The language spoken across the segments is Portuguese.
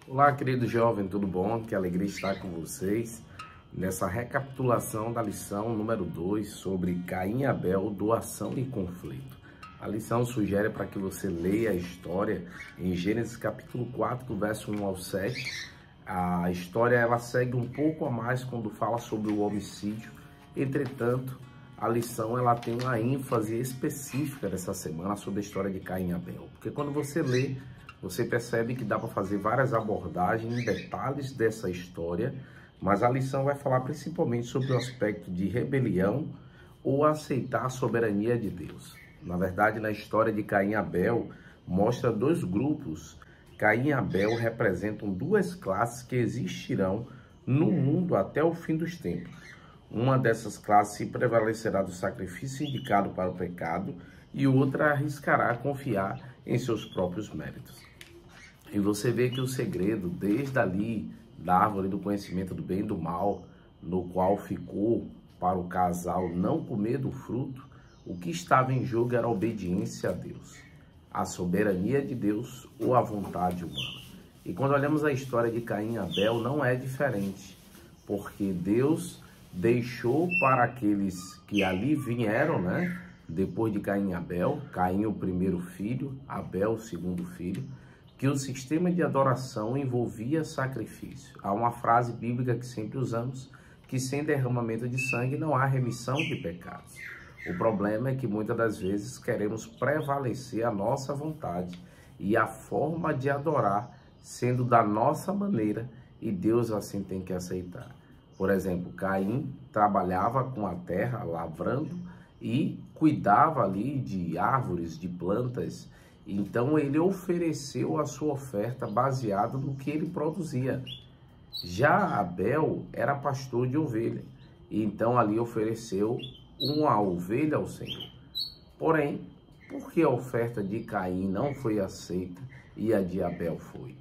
Olá, querido jovem, tudo bom? Que alegria estar com vocês nessa recapitulação da lição número 2 sobre Caim e Abel, doação e conflito. A lição sugere para que você leia a história em Gênesis capítulo 4, do verso 1 ao 7. A história ela segue um pouco a mais quando fala sobre o homicídio. Entretanto, a lição ela tem uma ênfase específica dessa semana sobre a história de Caim e Abel. Porque quando você lê, você percebe que dá para fazer várias abordagens em detalhes dessa história, mas a lição vai falar principalmente sobre o aspecto de rebelião ou aceitar a soberania de Deus. Na verdade, na história de Caim e Abel, mostra dois grupos. Caim e Abel representam duas classes que existirão no mundo até o fim dos tempos. Uma dessas classes se prevalecerá do sacrifício indicado para o pecado e outra arriscará confiar em seus próprios méritos. E você vê que o segredo, desde ali, da árvore do conhecimento do bem e do mal, no qual ficou para o casal não comer do fruto, o que estava em jogo era a obediência a Deus, a soberania de Deus ou a vontade humana. E quando olhamos a história de Caim e Abel, não é diferente, porque Deus deixou para aqueles que ali vieram, depois de Caim e Abel, Caim o primeiro filho, Abel o segundo filho, que o sistema de adoração envolvia sacrifício. Há uma frase bíblica que sempre usamos, que sem derramamento de sangue não há remissão de pecados. O problema é que muitas das vezes queremos prevalecer a nossa vontade e a forma de adorar sendo da nossa maneira, e Deus assim tem que aceitar. Por exemplo, Caim trabalhava com a terra, lavrando, e cuidava ali de árvores, de plantas. Então ele ofereceu a sua oferta baseada no que ele produzia. Já Abel era pastor de ovelha, e então ali ofereceu uma ovelha ao Senhor. Porém, por que a oferta de Caim não foi aceita e a de Abel foi?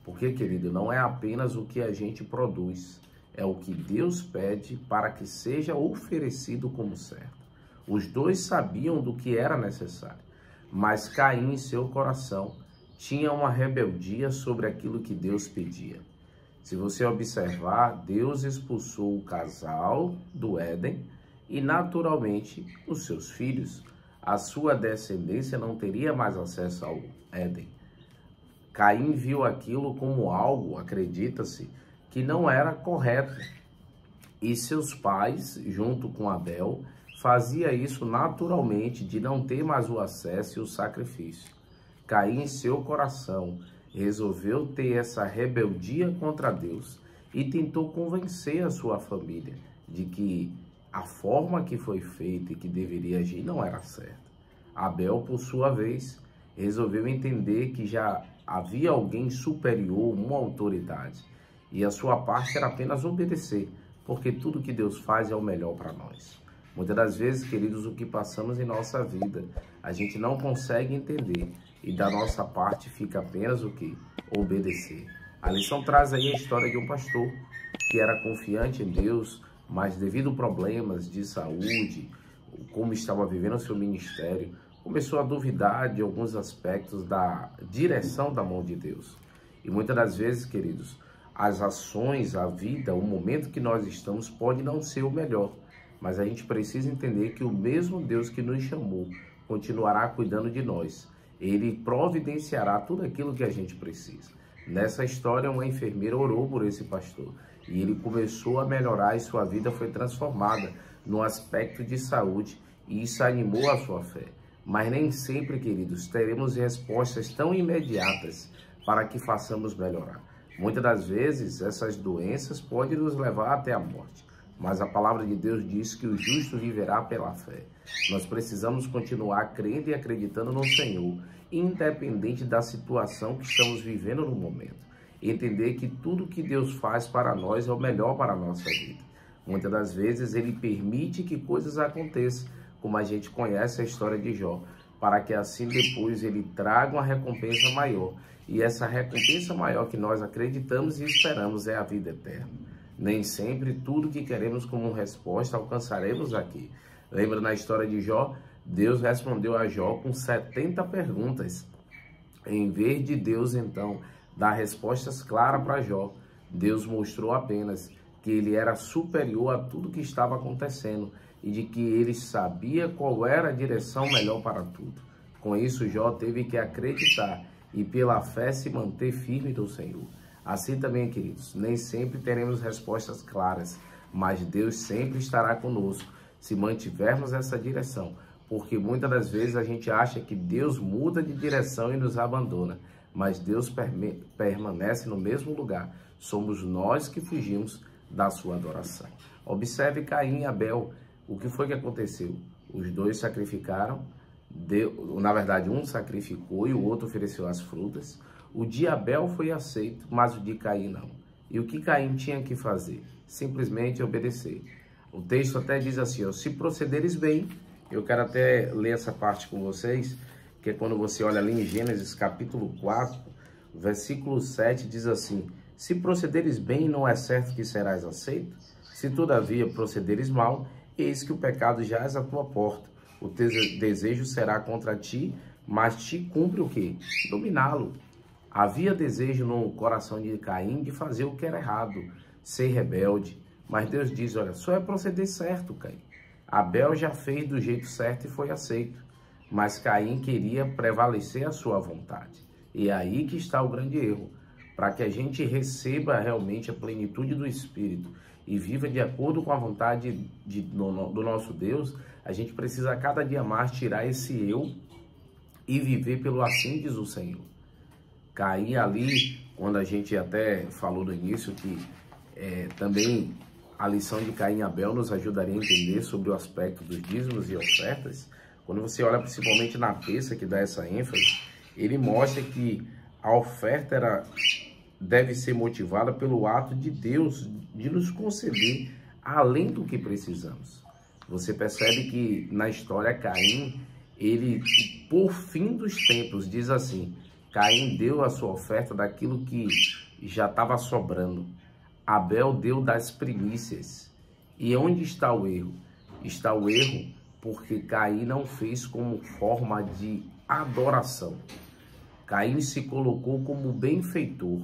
Porque, querido, não é apenas o que a gente produz, é o que Deus pede para que seja oferecido como certo. Os dois sabiam do que era necessário, mas Caim, em seu coração, tinha uma rebeldia sobre aquilo que Deus pedia. Se você observar, Deus expulsou o casal do Éden e, naturalmente, os seus filhos. A sua descendência não teria mais acesso ao Éden. Caim viu aquilo como algo, acredita-se, que não era correto. E seus pais, junto com Abel, fazia isso naturalmente de não ter mais o acesso e o sacrifício. Caim, em seu coração, resolveu ter essa rebeldia contra Deus e tentou convencer a sua família de que a forma que foi feita e que deveria agir não era certa. Abel, por sua vez, resolveu entender que já havia alguém superior, uma autoridade, e a sua parte era apenas obedecer, porque tudo que Deus faz é o melhor para nós. Muitas das vezes, queridos, o que passamos em nossa vida, a gente não consegue entender, e da nossa parte fica apenas o que? Obedecer. A lição traz aí a história de um pastor que era confiante em Deus, mas devido a problemas de saúde, como estava vivendo o seu ministério, começou a duvidar de alguns aspectos da direção da mão de Deus. E muitas das vezes, queridos, as ações, a vida, o momento que nós estamos pode não ser o melhor, mas a gente precisa entender que o mesmo Deus que nos chamou continuará cuidando de nós. Ele providenciará tudo aquilo que a gente precisa. Nessa história, uma enfermeira orou por esse pastor e ele começou a melhorar e sua vida foi transformada no aspecto de saúde, e isso animou a sua fé. Mas nem sempre, queridos, teremos respostas tão imediatas para que façamos melhorar. Muitas das vezes, essas doenças podem nos levar até a morte. Mas a palavra de Deus diz que o justo viverá pela fé. Nós precisamos continuar crendo e acreditando no Senhor, independente da situação que estamos vivendo no momento. Entender que tudo que Deus faz para nós é o melhor para a nossa vida. Muitas das vezes Ele permite que coisas aconteçam, como a gente conhece a história de Jó, para que assim depois Ele traga uma recompensa maior. E essa recompensa maior que nós acreditamos e esperamos é a vida eterna. Nem sempre tudo que queremos como resposta alcançaremos aqui. Lembra na história de Jó? Deus respondeu a Jó com 70 perguntas. Em vez de Deus, então, dar respostas claras para Jó. Deus mostrou apenas que ele era superior a tudo que estava acontecendo e de que ele sabia qual era a direção melhor para tudo. Com isso, Jó teve que acreditar e pela fé se manter firme do Senhor. Assim também, queridos, nem sempre teremos respostas claras, mas Deus sempre estará conosco se mantivermos essa direção, porque muitas das vezes a gente acha que Deus muda de direção e nos abandona, mas Deus permanece no mesmo lugar. Somos nós que fugimos da sua adoração. Observe Caim e Abel. O que foi que aconteceu? Os dois sacrificaram, na verdade um sacrificou e o outro ofereceu as frutas. O de Abel foi aceito, mas o de Caim não. E o que Caim tinha que fazer? Simplesmente obedecer. O texto até diz assim, ó, se procederes bem, eu quero até ler essa parte com vocês, que é quando você olha ali em Gênesis capítulo 4, versículo 7, diz assim, se procederes bem, não é certo que serás aceito? Se todavia procederes mal, eis que o pecado jaz à tua porta. O teu desejo será contra ti, mas te cumpre o quê? Dominá-lo. Havia desejo no coração de Caim de fazer o que era errado, ser rebelde. Mas Deus diz, olha, só é proceder certo, Caim. Abel já fez do jeito certo e foi aceito. Mas Caim queria prevalecer a sua vontade. E é aí que está o grande erro. Para que a gente receba realmente a plenitude do Espírito e viva de acordo com a vontade do nosso Deus, a gente precisa a cada dia mais tirar esse eu e viver pelo assim diz o Senhor. Caim ali, quando a gente até falou no início que também a lição de Caim e Abel nos ajudaria a entender sobre o aspecto dos dízimos e ofertas, quando você olha principalmente na terça que dá essa ênfase, ele mostra que a oferta deve ser motivada pelo ato de Deus de nos conceder além do que precisamos. Você percebe que na história Caim, ele, por fim dos tempos, diz assim, Caim deu a sua oferta daquilo que já estava sobrando. Abel deu das primícias. E onde está o erro? Está o erro porque Caim não fez como forma de adoração. Caim se colocou como benfeitor.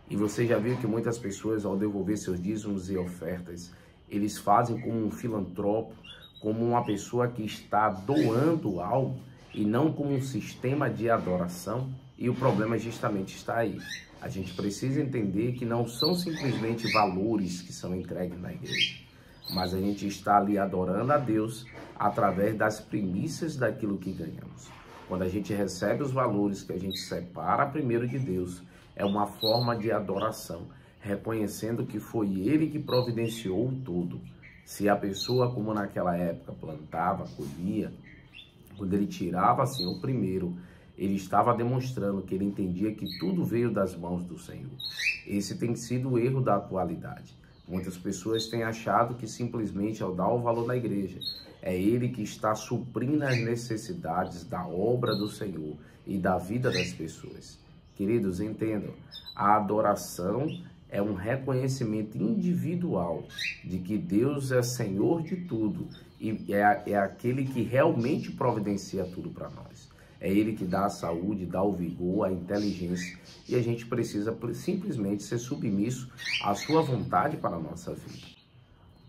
E você já viu que muitas pessoas, ao devolver seus dízimos e ofertas, eles fazem como um filantropo, como uma pessoa que está doando algo e não como um sistema de adoração. E o problema justamente está aí. A gente precisa entender que não são simplesmente valores que são entregues na igreja, mas a gente está ali adorando a Deus através das primícias daquilo que ganhamos. Quando a gente recebe os valores que a gente separa primeiro de Deus, é uma forma de adoração, reconhecendo que foi Ele que providenciou tudo. Se a pessoa, como naquela época, plantava, colhia, quando ele tirava assim o primeiro, ele estava demonstrando que ele entendia que tudo veio das mãos do Senhor. Esse tem sido o erro da atualidade. Muitas pessoas têm achado que simplesmente ao dar o valor na igreja, é Ele que está suprindo as necessidades da obra do Senhor e da vida das pessoas. Queridos, entendam, a adoração é um reconhecimento individual de que Deus é Senhor de tudo e é aquele que realmente providencia tudo para nós. É Ele que dá a saúde, dá o vigor, a inteligência e a gente precisa simplesmente ser submisso à sua vontade para a nossa vida.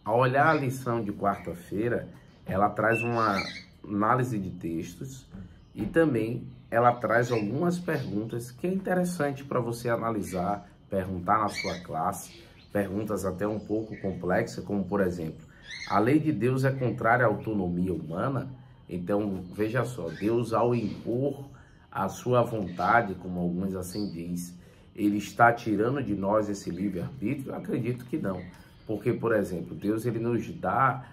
Ao olhar a lição de quarta-feira, ela traz uma análise de textos e também ela traz algumas perguntas que é interessante para você analisar, perguntar na sua classe, perguntas até um pouco complexas, como por exemplo, a lei de Deus é contrária à autonomia humana? Então, veja só, Deus ao impor a sua vontade, como alguns assim diz, ele está tirando de nós esse livre-arbítrio? Eu acredito que não. Porque, por exemplo, Deus ele nos dá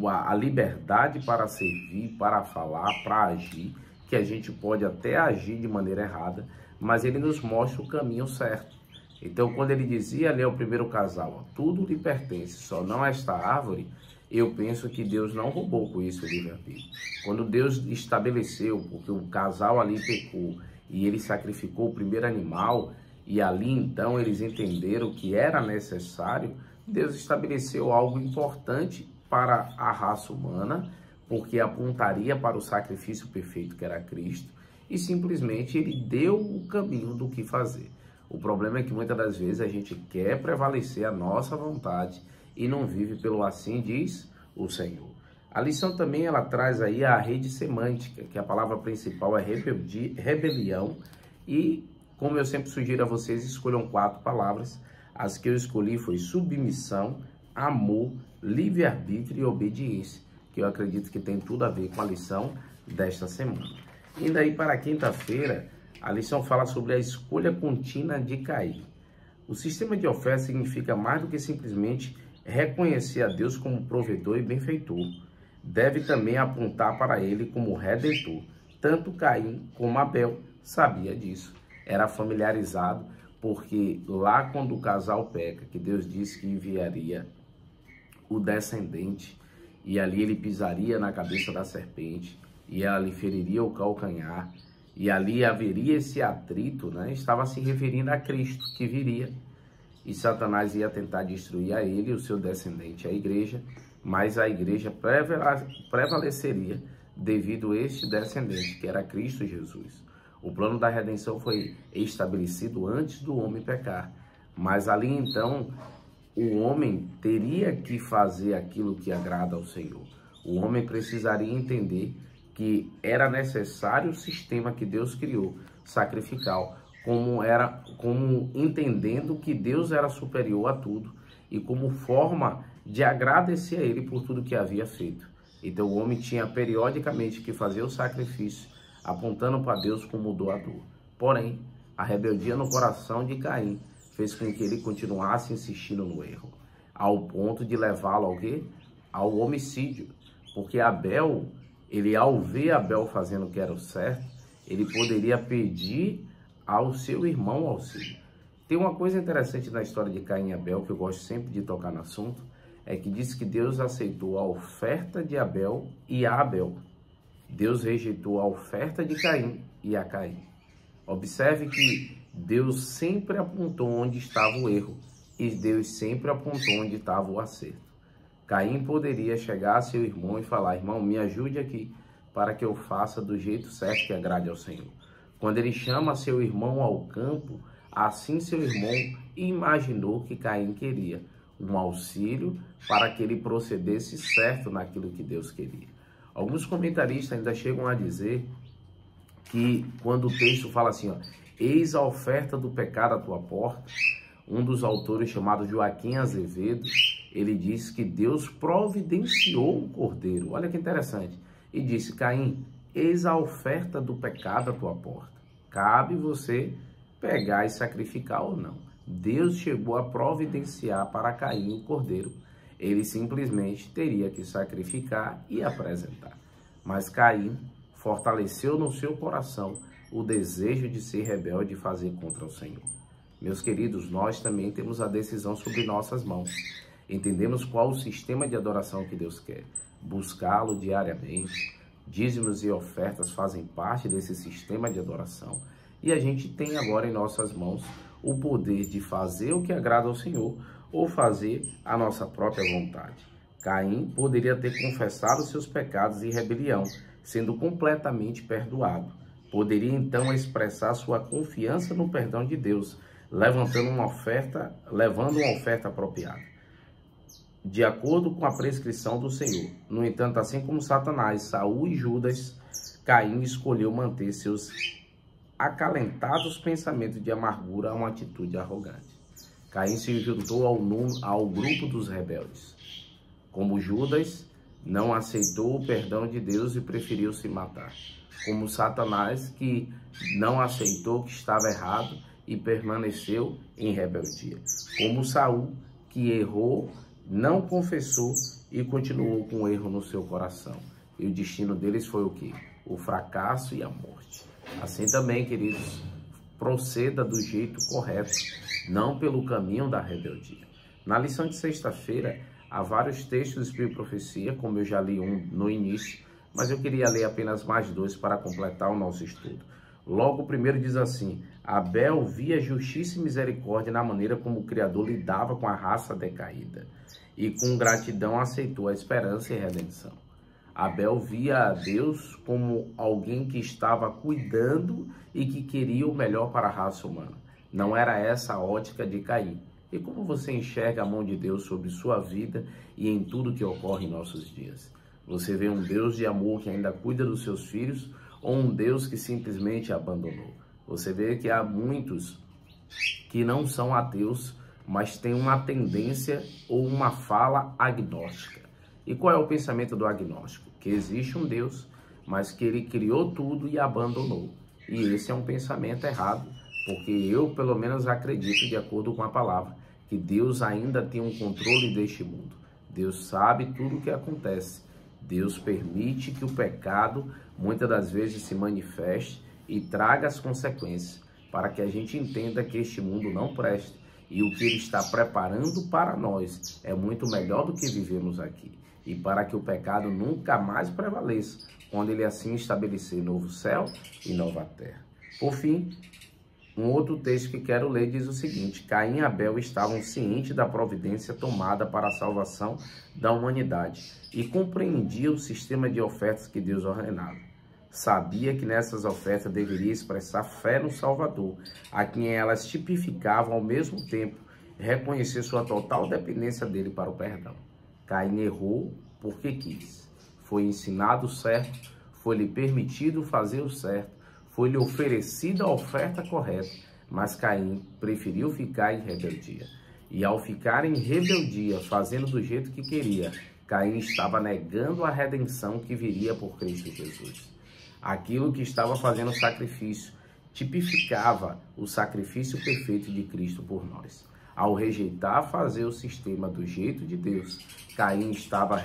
a liberdade para servir, para falar, para agir, que a gente pode até agir de maneira errada, mas ele nos mostra o caminho certo. Então, quando ele dizia ali ao primeiro casal, tudo lhe pertence, só não esta árvore, eu penso que Deus não roubou com isso o livre-arbítrio. Quando Deus estabeleceu, porque o casal ali pecou e ele sacrificou o primeiro animal, e ali então eles entenderam que era necessário, Deus estabeleceu algo importante para a raça humana, porque apontaria para o sacrifício perfeito que era Cristo, e simplesmente ele deu o caminho do que fazer. O problema é que muitas das vezes a gente quer prevalecer a nossa vontade e não vive pelo assim diz o Senhor. A lição também ela traz aí a rede semântica, que a palavra principal é rebelião, e como eu sempre sugiro a vocês, escolham 4 palavras. As que eu escolhi foi submissão, amor, livre-arbítrio e obediência, que eu acredito que tem tudo a ver com a lição desta semana. Indo aí para quinta-feira, a lição fala sobre a escolha contínua de Caim. O sistema de oferta significa mais do que simplesmente reconhecer a Deus como provedor e benfeitor. Deve também apontar para ele como redentor. Tanto Caim como Abel sabia disso. Era familiarizado, porque lá quando o casal peca, que Deus disse que enviaria o descendente, e ali ele pisaria na cabeça da serpente, e ela lhe feriria o calcanhar, e ali haveria esse atrito, né? Estava se referindo a Cristo que viria, e Satanás ia tentar destruir a ele e o seu descendente, a igreja, mas a igreja prevaleceria devido a este descendente, que era Cristo Jesus. O plano da redenção foi estabelecido antes do homem pecar, mas ali então o homem teria que fazer aquilo que agrada ao Senhor. O homem precisaria entender que era necessário o sistema que Deus criou, sacrificial, como entendendo que Deus era superior a tudo e como forma de agradecer a Ele por tudo que havia feito. Então o homem tinha periodicamente que fazer o sacrifício, apontando para Deus como doador. Porém, a rebeldia no coração de Caim fez com que ele continuasse insistindo no erro, ao ponto de levá-lo ao quê? Ao homicídio. Porque Abel, ao ver Abel fazendo o que era o certo, ele poderia pedir ao seu irmão auxílio. Tem uma coisa interessante na história de Caim e Abel, que eu gosto sempre de tocar no assunto, é que diz que Deus aceitou a oferta de Abel e a Abel. Deus rejeitou a oferta de Caim e a Caim. Observe que Deus sempre apontou onde estava o erro e Deus sempre apontou onde estava o acerto. Caim poderia chegar a seu irmão e falar: irmão, me ajude aqui para que eu faça do jeito certo que agrade ao Senhor. Quando ele chama seu irmão ao campo, assim seu irmão imaginou que Caim queria um auxílio para que ele procedesse certo naquilo que Deus queria. Alguns comentaristas ainda chegam a dizer que quando o texto fala assim, ó, eis a oferta do pecado à tua porta, um dos autores chamado Joaquim Azevedo, ele diz que Deus providenciou o cordeiro. Olha que interessante. E disse: Caim, eis a oferta do pecado à tua porta. Cabe você pegar e sacrificar ou não. Deus chegou a providenciar para Caim o cordeiro. Ele simplesmente teria que sacrificar e apresentar. Mas Caim fortaleceu no seu coração o desejo de ser rebelde e fazer contra o Senhor. Meus queridos, nós também temos a decisão sobre nossas mãos. Entendemos qual o sistema de adoração que Deus quer. Buscá-lo diariamente. Dízimos e ofertas fazem parte desse sistema de adoração. E a gente tem agora em nossas mãos o poder de fazer o que agrada ao Senhor ou fazer a nossa própria vontade. Caim poderia ter confessado seus pecados e rebelião, sendo completamente perdoado. Poderia então expressar sua confiança no perdão de Deus, levando uma oferta apropriada, de acordo com a prescrição do Senhor. No entanto, assim como Satanás, Saul e Judas, Caim escolheu manter seus acalentados pensamentos de amargura a uma atitude arrogante. Caim se juntou ao grupo dos rebeldes. Como Judas, não aceitou o perdão de Deus e preferiu se matar. Como Satanás, que não aceitou que estava errado e permaneceu em rebeldia. Como Saul, que errou, não confessou e continuou com o erro no seu coração. E o destino deles foi o quê? O fracasso e a morte. Assim também, queridos, proceda do jeito correto, não pelo caminho da rebeldia. Na lição de sexta-feira, há vários textos do Espírito e Profecia, como eu já li um no início, mas eu queria ler apenas mais 2 para completar o nosso estudo. Logo, o primeiro diz assim: Abel via justiça e misericórdia na maneira como o Criador lidava com a raça decaída, e com gratidão aceitou a esperança e a redenção. Abel via a Deus como alguém que estava cuidando e que queria o melhor para a raça humana. Não era essa a ótica de Caim. E como você enxerga a mão de Deus sobre sua vida e em tudo que ocorre em nossos dias? Você vê um Deus de amor que ainda cuida dos seus filhos ou um Deus que simplesmente abandonou? Você vê que há muitos que não são ateus, mas têm uma tendência ou uma fala agnóstica. E qual é o pensamento do agnóstico? Que existe um Deus, mas que ele criou tudo e abandonou. E esse é um pensamento errado, porque eu, pelo menos, acredito, de acordo com a palavra, que Deus ainda tem um controle deste mundo. Deus sabe tudo o que acontece. Deus permite que o pecado, muitas das vezes, se manifeste e traga as consequências, para que a gente entenda que este mundo não presta. E o que ele está preparando para nós é muito melhor do que vivemos aqui. E para que o pecado nunca mais prevaleça, quando ele assim estabelecer novo céu e nova terra. Por fim, um outro texto que quero ler diz o seguinte: Caim e Abel estavam cientes da providência tomada para a salvação da humanidade e compreendiam o sistema de ofertas que Deus ordenava. Sabia que nessas ofertas deveria expressar fé no Salvador, a quem elas tipificavam ao mesmo tempo, reconhecer sua total dependência dele para o perdão. Caim errou porque quis. Foi ensinado o certo, foi-lhe permitido fazer o certo, foi-lhe oferecida a oferta correta, mas Caim preferiu ficar em rebeldia. E ao ficar em rebeldia, fazendo do jeito que queria, Caim estava negando a redenção que viria por Cristo Jesus. Aquilo que estava fazendo sacrifício tipificava o sacrifício perfeito de Cristo por nós. Ao rejeitar fazer o sistema do jeito de Deus, Caim estava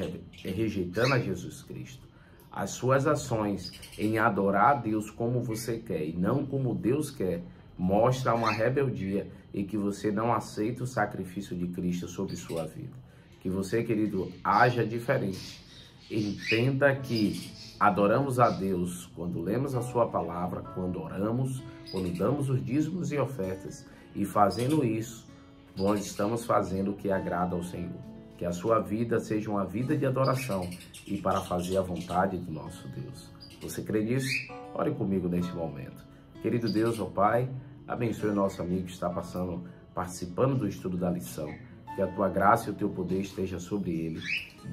rejeitando a Jesus Cristo. As suas ações em adorar a Deus como você quer e não como Deus quer, mostra uma rebeldia e que você não aceita o sacrifício de Cristo sobre sua vida. Que você, querido, haja diferente. Entenda que adoramos a Deus quando lemos a sua palavra, quando oramos, quando damos os dízimos e ofertas. E fazendo isso, nós estamos fazendo o que agrada ao Senhor. Que a sua vida seja uma vida de adoração e para fazer a vontade do nosso Deus. Você crê nisso? Ore comigo neste momento. Querido Deus, ó Pai, abençoe o nosso amigo que está participando do estudo da lição. Que a tua graça e o teu poder esteja sobre ele.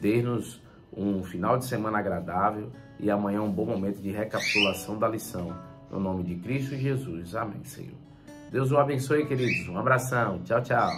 Dê-nos um final de semana agradável e amanhã um bom momento de recapitulação da lição. No nome de Cristo Jesus. Amém, Senhor. Deus o abençoe, queridos. Um abração. Tchau, tchau.